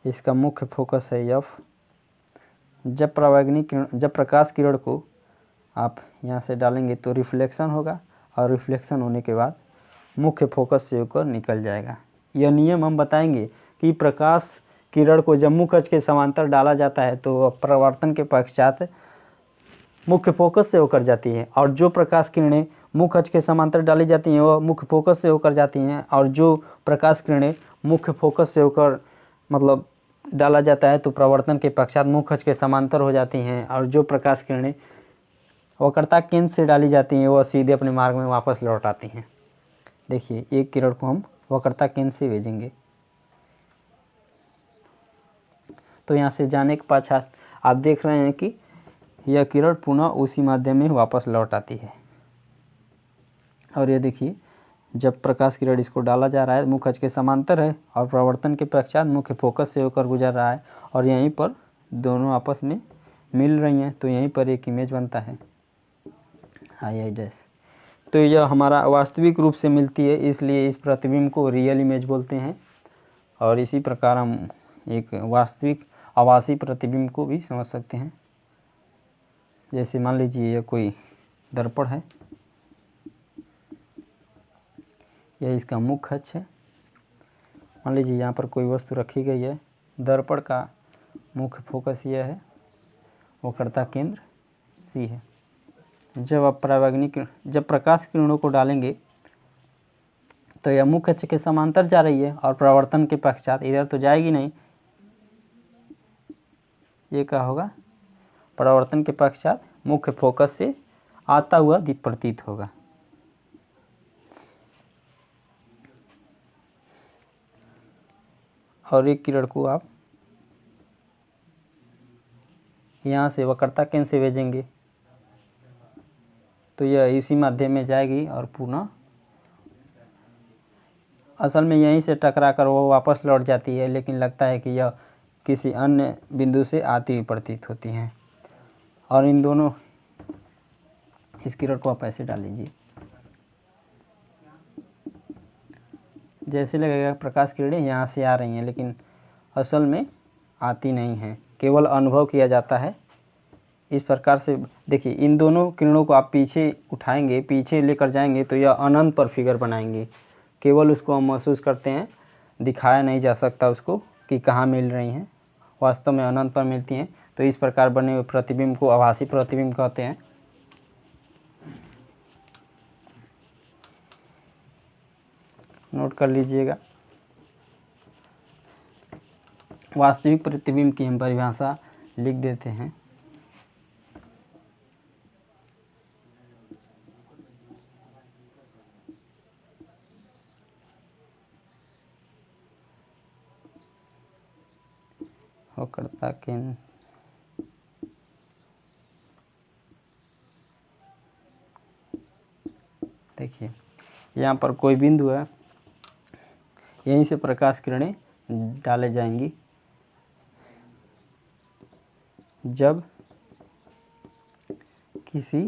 इसका मुख्य फोकस है F। जब प्रकाश किरण को आप यहाँ से डालेंगे तो रिफ्लेक्शन होगा और रिफ्लेक्शन होने के बाद मुख्य फोकस से होकर निकल जाएगा। यह नियम हम बताएंगे कि प्रकाश किरण को जब मुख्य अक्ष के समांतर डाला जाता है तो परावर्तन के पश्चात मुख्य फोकस से होकर जाती है, और जो प्रकाश किरणें मुख्य अक्ष के समांतर डाली जाती हैं वह मुख्य फोकस से होकर जाती हैं, और जो प्रकाश किरणें मुख्य फोकस से होकर मतलब डाला जाता है तो प्रवर्तन के पश्चात मुख्य अक्ष के समांतर हो जाती हैं, और जो प्रकाश किरणें वक्रता केंद्र से डाली जाती हैं वह सीधे अपने मार्ग में वापस लौट आती हैं। देखिए एक किरण को हम वक्रता केंद्र से भेजेंगे तो यहाँ से जाने के पश्चात आप देख रहे हैं कि यह किरण पुनः उसी माध्यम में वापस लौट आती है। और ये देखिए जब प्रकाश किरण इसको डाला जा रहा है मुख्य अक्ष के समांतर है और प्रवर्तन के पश्चात मुख्य फोकस से होकर गुजर रहा है और यहीं पर दोनों आपस में मिल रही हैं, तो यहीं पर एक इमेज बनता है II'। तो यह हमारा वास्तविक रूप से मिलती है, इसलिए इस प्रतिबिंब को रियल इमेज बोलते हैं। और इसी प्रकार हम एक वास्तविक आभासी प्रतिबिंब को भी समझ सकते हैं। जैसे मान लीजिए यह कोई दर्पण है, यह इसका मुख्य अक्ष है। मान लीजिए यहाँ पर कोई वस्तु रखी गई है, दर्पण का मुख्य फोकस यह है, वक्रता केंद्र C है। जब प्रकाश किरणों को डालेंगे तो यह मुख्य अक्ष के समांतर जा रही है और परावर्तन के पश्चात इधर तो जाएगी नहीं, ये क्या होगा, परावर्तन के पश्चात मुख्य फोकस से आता हुआ प्रतीत होगा। और एक किरण को आप यहाँ से वक्रता केंद्र से भेजेंगे तो यह इसी माध्यम में जाएगी और पुनः असल में यहीं से टकरा कर वो वापस लौट जाती है, लेकिन लगता है कि यह किसी अन्य बिंदु से आती हुई प्रतीत होती हैं। और इन दोनों, इस किरण को आप ऐसे डाल लीजिए, जैसे लगेगा प्रकाश किरणें यहाँ से आ रही हैं, लेकिन असल में आती नहीं हैं, केवल अनुभव किया जाता है इस प्रकार से देखिए, इन दोनों किरणों को आप पीछे उठाएंगे, पीछे लेकर जाएंगे तो यह अनंत पर फिगर बनाएंगे। केवल उसको हम महसूस करते हैं, दिखाया नहीं जा सकता उसको कि कहाँ मिल रही हैं, वास्तव में अनंत पर मिलती हैं। तो इस प्रकार बने हुए प्रतिबिंब को आभासी प्रतिबिंब कहते हैं। नोट कर लीजिएगा। वास्तविक प्रतिबिंब की हम परिभाषा लिख देते हैं। वक्रता केंद्र देखिए, यहाँ पर कोई बिंदु है, यहीं से प्रकाश किरणें डाले जाएंगी। जब किसी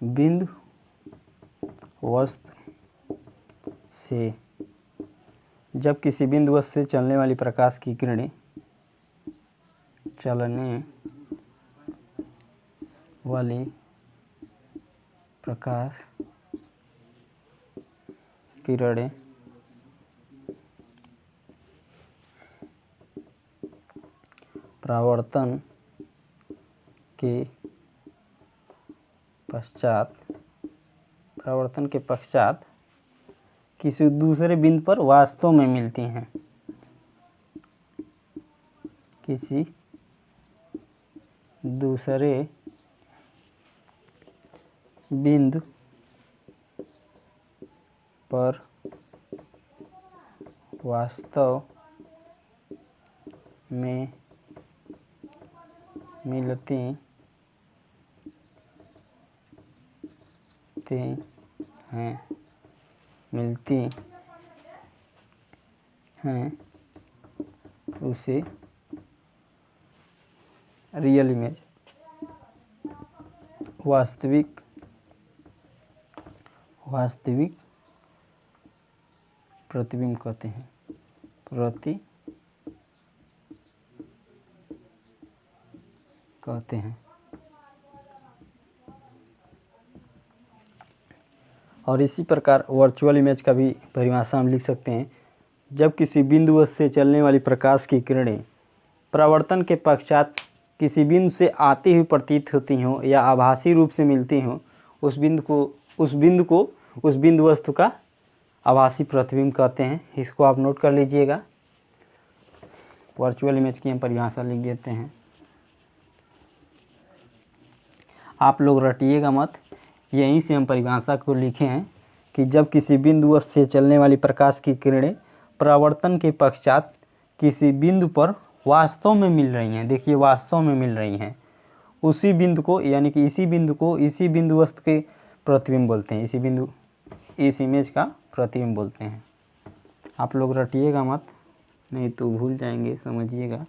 बिंदु वस्तु से चलने वाली प्रकाश की किरणें चलने वाली प्रकाश किरणें परावर्तन के पश्चात किसी दूसरे बिंदु पर वास्तव में मिलती हैं। किसी दूसरे बिंदु पर वास्तव में मिलती हैं। उसे रियल इमेज, वास्तविक प्रतिबिंब कहते हैं। और इसी प्रकार वर्चुअल इमेज का भी परिभाषा हम लिख सकते हैं। जब किसी बिंदु से चलने वाली प्रकाश की किरणें परावर्तन के पश्चात किसी बिंदु से आती हुई प्रतीत होती हों या आभासी रूप से मिलती हों, उस बिंदु वस्तु का आभासी प्रतिबिंब कहते हैं। इसको आप नोट कर लीजिएगा। वर्चुअल इमेज की हम परिभाषा लिख देते हैं। आप लोग रटिएगा मत, यहीं से हम परिभाषा को लिखे हैं कि जब किसी बिंदु से चलने वाली प्रकाश की किरणें परावर्तन के पश्चात किसी बिंदु पर वास्तव में मिल रही हैं। देखिए, वास्तव में मिल रही हैं, उसी बिंदु को, यानी कि इसी बिंदु वस्तु के प्रतिबिंब बोलते हैं। इस इमेज का प्रतिबिंब बोलते हैं। आप लोग रटिएगा मत, नहीं तो भूल जाएंगे, समझिएगा।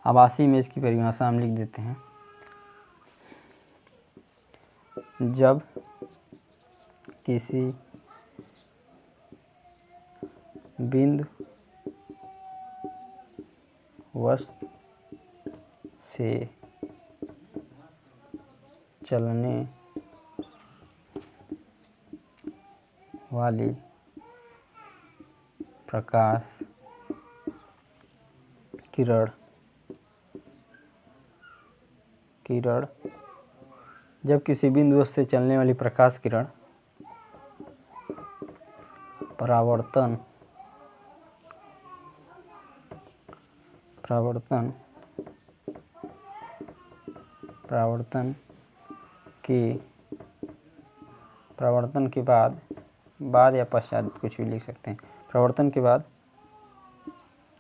आभासी इमेज की परिभाषा हम लिख देते हैं। जब किसी बिंदु वस्तु से चलने वाली प्रकाश किरण जब किसी बिंदु से चलने वाली प्रकाश किरण परावर्तन के बाद या पश्चात, कुछ भी लिख सकते हैं। परावर्तन के बाद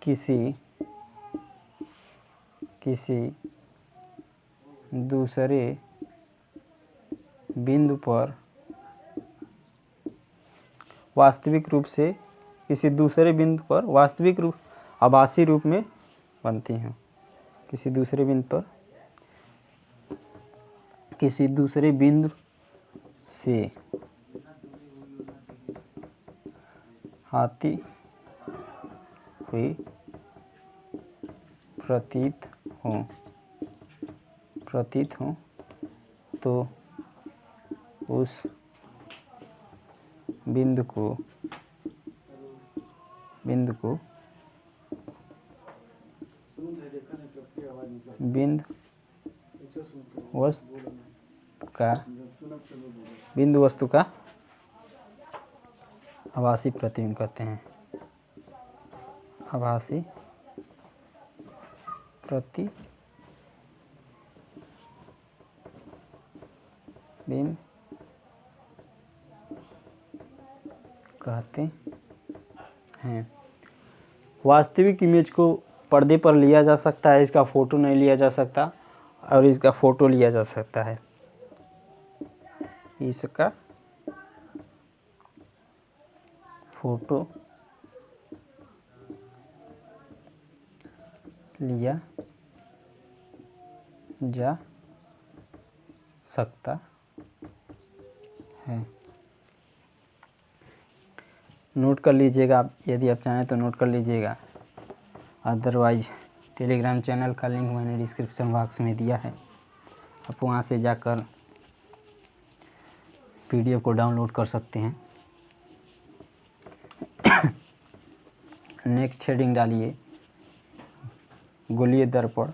किसी दूसरे बिंदु पर वास्तविक रूप से आभासी रूप में बनती हैं। किसी दूसरे बिंदु से आती हुई प्रतीत हो तो उस बिंदु वस्तु का आभासी प्रतिबिंब कहते हैं। आभासी प्रतिबिंब कहते हैं। वास्तविक इमेज को पर्दे पर लिया जा सकता है, इसका फ़ोटो नहीं लिया जा सकता, और इसका फ़ोटो लिया जा सकता है। इसका फ़ोटो लिया जा सकता है। नोट कर लीजिएगा आप, यदि आप चाहें तो नोट कर लीजिएगा, अदरवाइज टेलीग्राम चैनल का लिंक मैंने डिस्क्रिप्शन बॉक्स में दिया है, आप वहाँ से जाकर PDF को डाउनलोड कर सकते हैं। नेक्स्ट हेडिंग डालिए गोलीय दर्पण।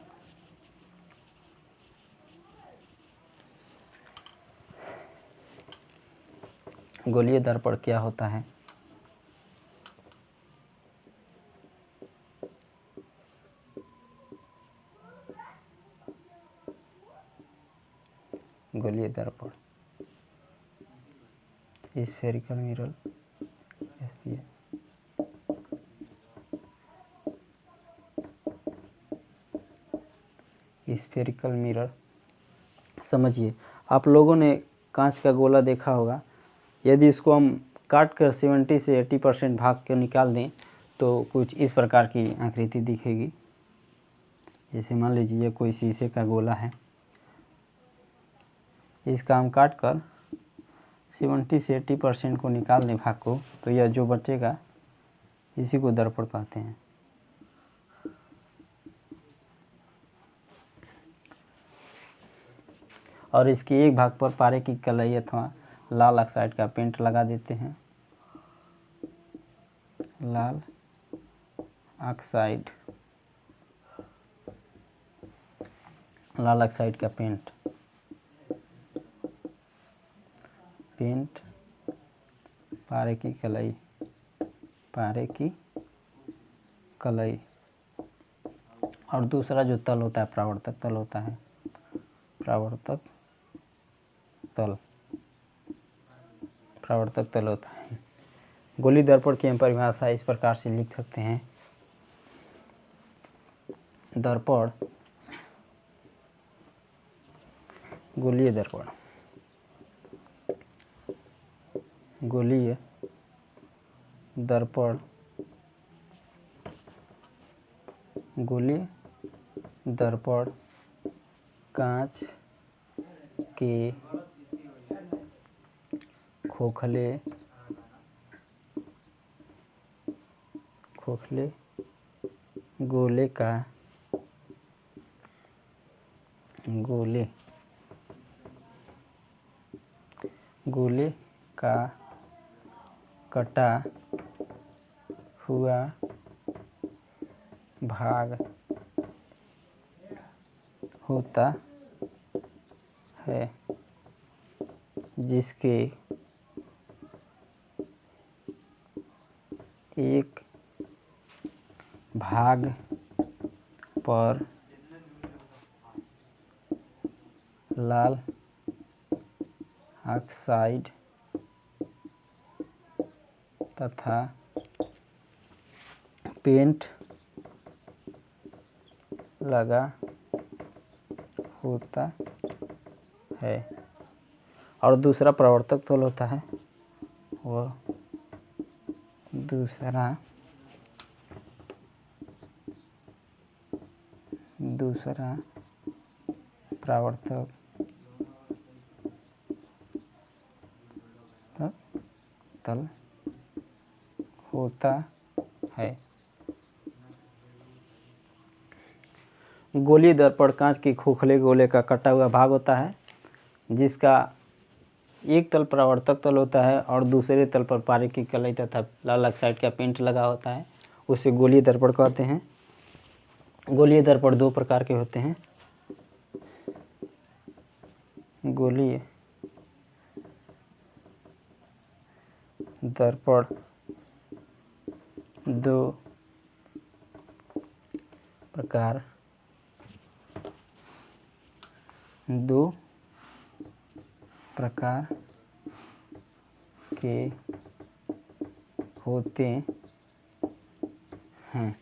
गोलीय दर्पण क्या होता है? गोलीय दर्पण स्फेरिकल मिरर स्फेरिकल मिरर। समझिए, आप लोगों ने कांच का गोला देखा होगा, यदि इसको हम काट कर 70 से 80% भाग के निकाल दें तो कुछ इस प्रकार की आकृति दिखेगी। जैसे मान लीजिए कोई शीशे का गोला है, इसका हम काट कर 70 से 80% को निकाल दें भाग को, तो यह जो बचेगा इसी को दर्पण कहते हैं। और इसके एक भाग पर पारे की कलई अथवा लाल ऑक्साइड का पेंट लगा देते हैं। लाल ऑक्साइड का पेंट पारे की कलई और दूसरा जो तल होता है परावर्तक तल होता है। परावर्तक तल होता है। गोलीय दर्पण की हम परिभाषा इस प्रकार से लिख सकते हैं। दर्पण गोलीय दर्पण कांच के खोखले गोले का कटा हुआ भाग होता है, जिसके एक भाग पर लाल ऑक्साइड तथा पेंट लगा होता है। और दूसरा परावर्तक तल होता है, वह दूसरा परावर्तक तल होता है। गोलीय दर्पण कांच के खोखले गोले का कटा हुआ भाग होता है, जिसका एक तल परावर्तक तल होता है और दूसरे तल पर पारे की कलाई तथा लाल ऑक्साइड का पेंट लगा होता है, उसे गोलीय दर्पण कहते हैं। गोलीय दर्पण दो प्रकार के होते हैं। गोलीय दर्पण दो प्रकार के होते हैं।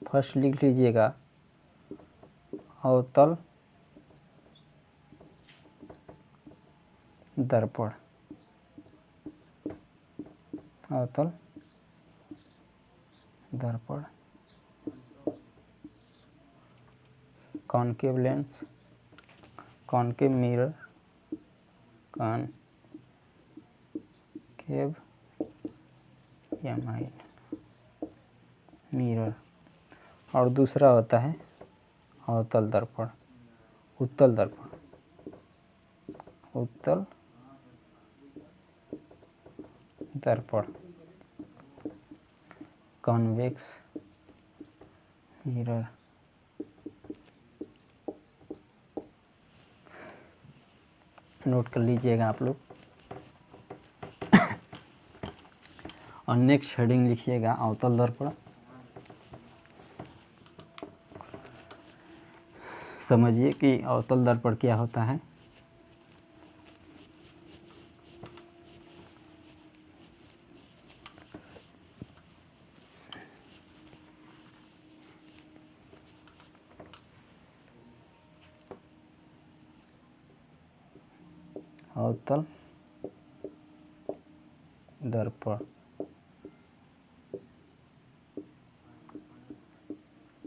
फर्स्ट लिख लीजिएगा, अवतल दर्पण। अवतल दर्पण, concave lens, concave mirror, concave mirror. और दूसरा होता है अवतल दर्पण, उत्तल दर्पण। उत्तल दर्पण, कॉन्वेक्स मिरर। नोट कर लीजिएगा आप लोग। और नेक्स्ट हेडिंग लिखिएगा अवतल दर्पण। समझिए कि अवतल दर्पण क्या होता है। अवतल दर्पण,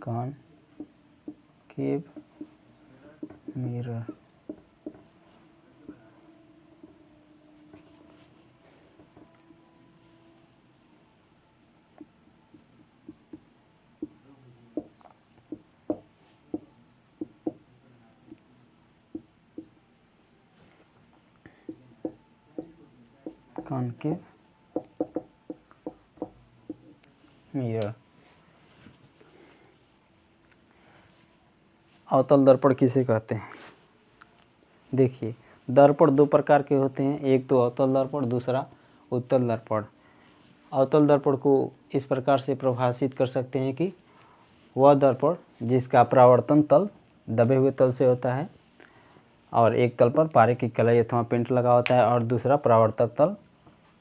कॉनकेव मिरर। Concave mirror. अवतल दर्पण किसे कहते हैं? देखिए, दर्पण दो प्रकार के होते हैं, एक तो अवतल दर्पण, दूसरा उत्तल दर्पण। अवतल दर्पण को इस प्रकार से परिभाषित कर सकते हैं कि वह दर्पण जिसका परावर्तन तल दबे हुए तल से होता है और एक तल पर पारे की कलाई अथवा पेंट लगा होता है और दूसरा परावर्तक तल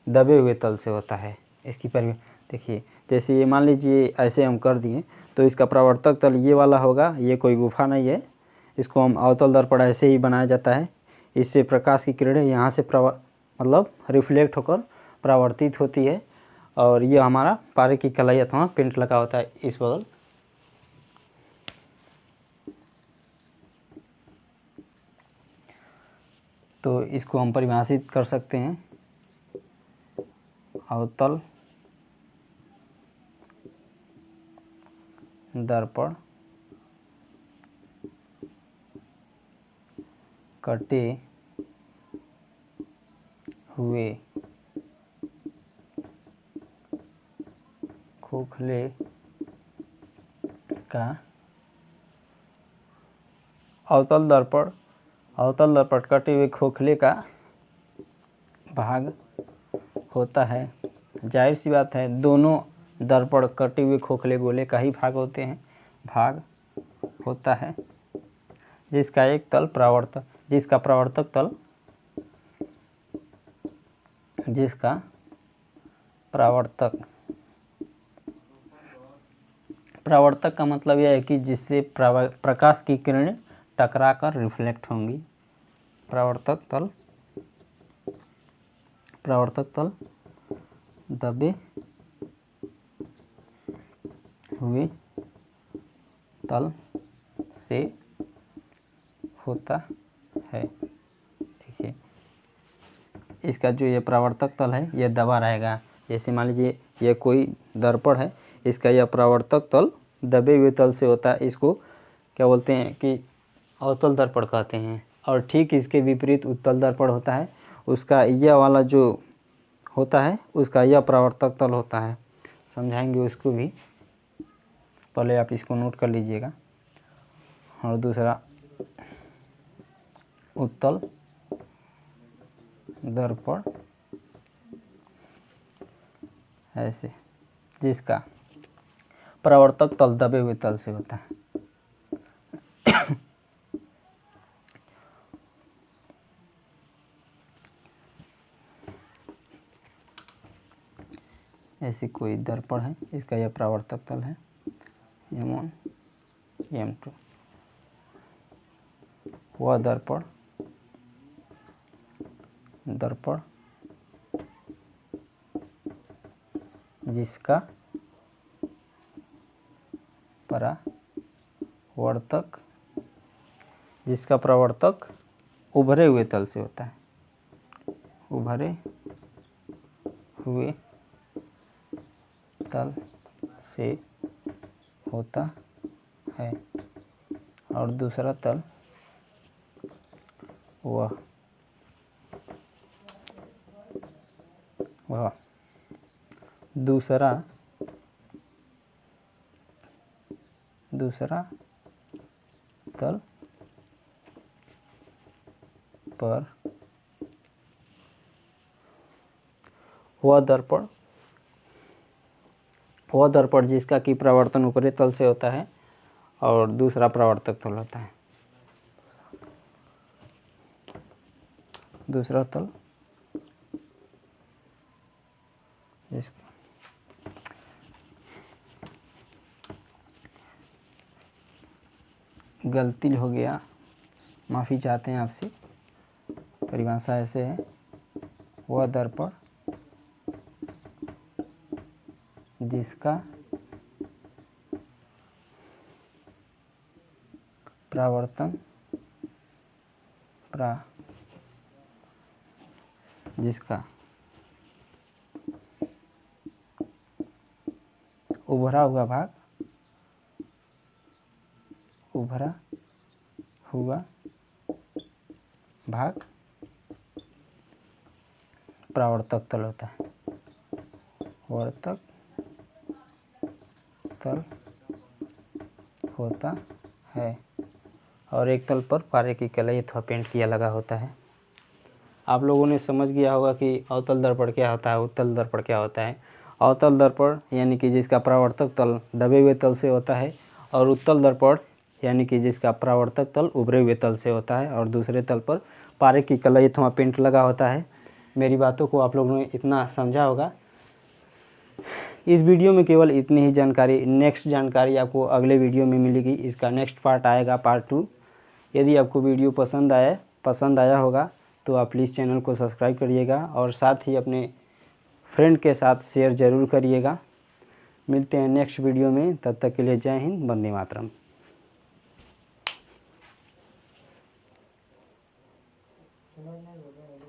दबे हुए तल से होता है। इसकी देखिए, जैसे ये मान लीजिए ऐसे हम कर दिए तो इसका परावर्तक तल ये वाला होगा, ये कोई गुफा नहीं है, इसको हम अवतल दर्पण ऐसे ही बनाया जाता है। इससे प्रकाश की किरणें यहाँ से मतलब रिफ्लेक्ट होकर परावर्तित होती है और ये हमारा पारे की कलाई अथवा पेंट लगा होता है इस बगल। तो इसको हम परिभाषित कर सकते हैं, अवतल दर्पण कटे हुए खोखले का अवतल दर्पण कटे हुए खोखले का भाग होता है। जाहिर सी बात है, दोनों दर्पण कटे हुए खोखले गोले का ही भाग होता है, जिसका एक तल परावर्तक, जिसका परावर्तक का मतलब यह है कि जिससे प्रकाश की किरणें टकराकर रिफ्लेक्ट होंगी। परावर्तक तल दबे हुए तल से होता है। देखिए, इसका जो ये परावर्तक तल है ये दबा रहेगा। जैसे मान लीजिए ये कोई दर्पण है, इसका यह परावर्तक तल दबे हुए तल से होता है। इसको क्या बोलते हैं कि अवतल दर्पण कहते हैं। और ठीक इसके विपरीत उत्तल दर्पण होता है, उसका यह वाला जो होता है उसका यह परावर्तक तल होता है। समझाएंगे उसको भी, पहले आप इसको नोट कर लीजिएगा। और दूसरा उत्तल दर्पण ऐसे, जिसका परावर्तक तल दबे हुए तल से होता है। ऐसी कोई दर्पण है, इसका यह परावर्तक तल है M1 M2। वह दर्पण जिसका परावर्तक उभरे हुए तल से होता है, उभरे हुए तल से होता है। और दूसरा तल वह दूसरा तल पर वह दर्पण जिसका कि परावर्तन ऊपरी तल से होता है और दूसरा परावर्तक तल होता है। दूसरा तल जिसका गलती हो गया, माफ़ी चाहते हैं आपसे। परिभाषा ऐसे है, वह दर्पण जिसका उभरा हुआ भाग परावर्तक तल होता है। वर्तक तल होता है। और एक तल पर पारे की कलई अथवा पेंट किया लगा होता है। आप लोगों ने समझ गया होगा कि अवतल दर्पण क्या होता है, उत्तल दर्पण क्या होता है। अवतल दर्पण यानी कि जिसका परावर्तक तल दबे हुए तल से होता है, और उत्तल दर्पण यानी कि जिसका परावर्तक तल उभरे हुए तल से होता है और दूसरे तल पर पारे की कलई अथवा पेंट लगा होता है। मेरी बातों को आप लोगों ने इतना समझा होगा। इस वीडियो में केवल इतनी ही जानकारी। नेक्स्ट जानकारी आपको अगले वीडियो में मिलेगी। इसका नेक्स्ट पार्ट आएगा, पार्ट 2। यदि आपको वीडियो पसंद आया होगा तो आप प्लीज़ चैनल को सब्सक्राइब करिएगा और साथ ही अपने फ्रेंड के साथ शेयर ज़रूर करिएगा। मिलते हैं नेक्स्ट वीडियो में, तब तक के लिए जय हिंद, वंदे मातरम।